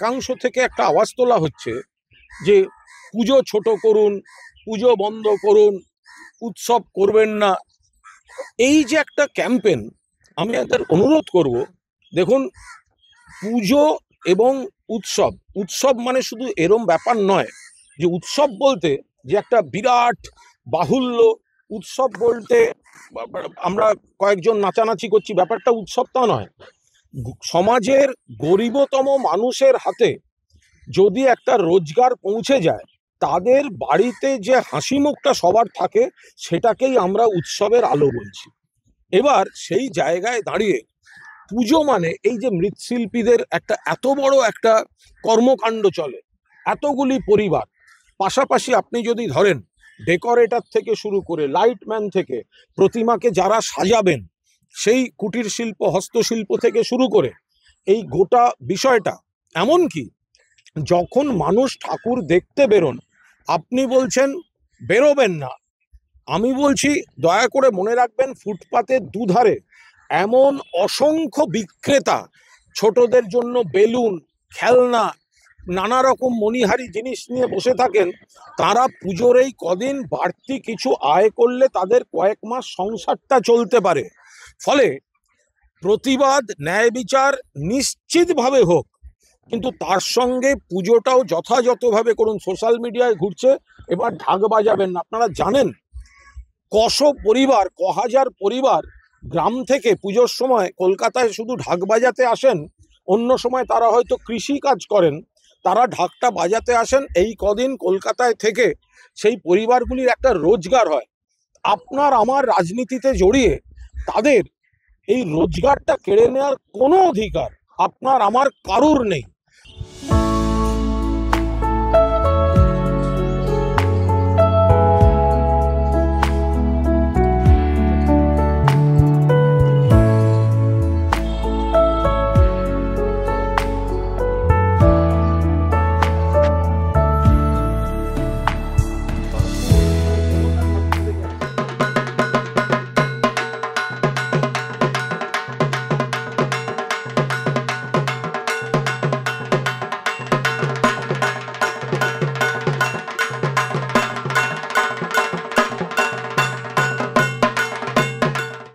একাংশ থেকে একটা আওয়াজ তোলা হচ্ছে যে পুজো ছোট করুন, পুজো বন্ধ করুন, উৎসব করবেন না। এই যে একটা ক্যাম্পেন, আমি এদের অনুরোধ করব, দেখুন, পুজো এবং উৎসব, উৎসব মানে শুধু এরম ব্যাপার নয় যে উৎসব বলতে যে একটা বিরাট বাহুল্য, উৎসব বলতে আমরা কয়েকজন নাচানাচি করছি, ব্যাপারটা উৎসব তা নয়। সমাজের গরিবতম মানুষের হাতে যদি একটা রোজগার পৌঁছে যায়, তাদের বাড়িতে যে হাসি মুখটা সবার থাকে, সেটাকেই আমরা উৎসবের আলো বলছি। এবার সেই জায়গায় দাঁড়িয়ে পুজো মানে এই যে মৃৎশিল্পীদের একটা এত বড় একটা কর্মকাণ্ড চলে, এতগুলি পরিবার, পাশাপাশি আপনি যদি ধরেন ডেকোরেটর থেকে শুরু করে লাইটম্যান থেকে প্রতিমাকে যারা সাজাবেন, সেই কুটির শিল্প, হস্তশিল্প থেকে শুরু করে এই গোটা বিষয়টা, এমনকি যখন মানুষ ঠাকুর দেখতে বেরোন, আপনি বলছেন বেরোবেন না, আমি বলছি দয়া করে মনে রাখবেন, ফুটপাতের দুধারে এমন অসংখ্য বিক্রেতা ছোটদের জন্য বেলুন, খেলনা, নানা রকম মণিহারি জিনিস নিয়ে বসে থাকেন। তারা পুজোর এই কদিন বাড়তি কিছু আয় করলে তাদের কয়েক মাস সংসারটা চলতে পারে। ফলে প্রতিবাদ, ন্যায় বিচার নিশ্চিতভাবে হোক, কিন্তু তার সঙ্গে পুজোটাও যথাযথভাবে করুন। সোশ্যাল মিডিয়ায় ঘুরছে এবার ঢাক বাজাবেন না। আপনারা জানেন হাজার পরিবার গ্রাম থেকে পুজোর সময় কলকাতায় শুধু ঢাক বাজাতে আসেন, অন্য সময় তারা হয়তো কৃষি কাজ করেন, তারা ঢাকটা বাজাতে আসেন। এই কদিন কলকাতায় থেকে সেই পরিবারগুলির একটা রোজগার হয়। আপনার আমার রাজনীতিতে জড়িয়ে তাদের এই রোজগারটা কেড়ে নেওয়ার কোনো অধিকার আপনার আমার কারুর নেই।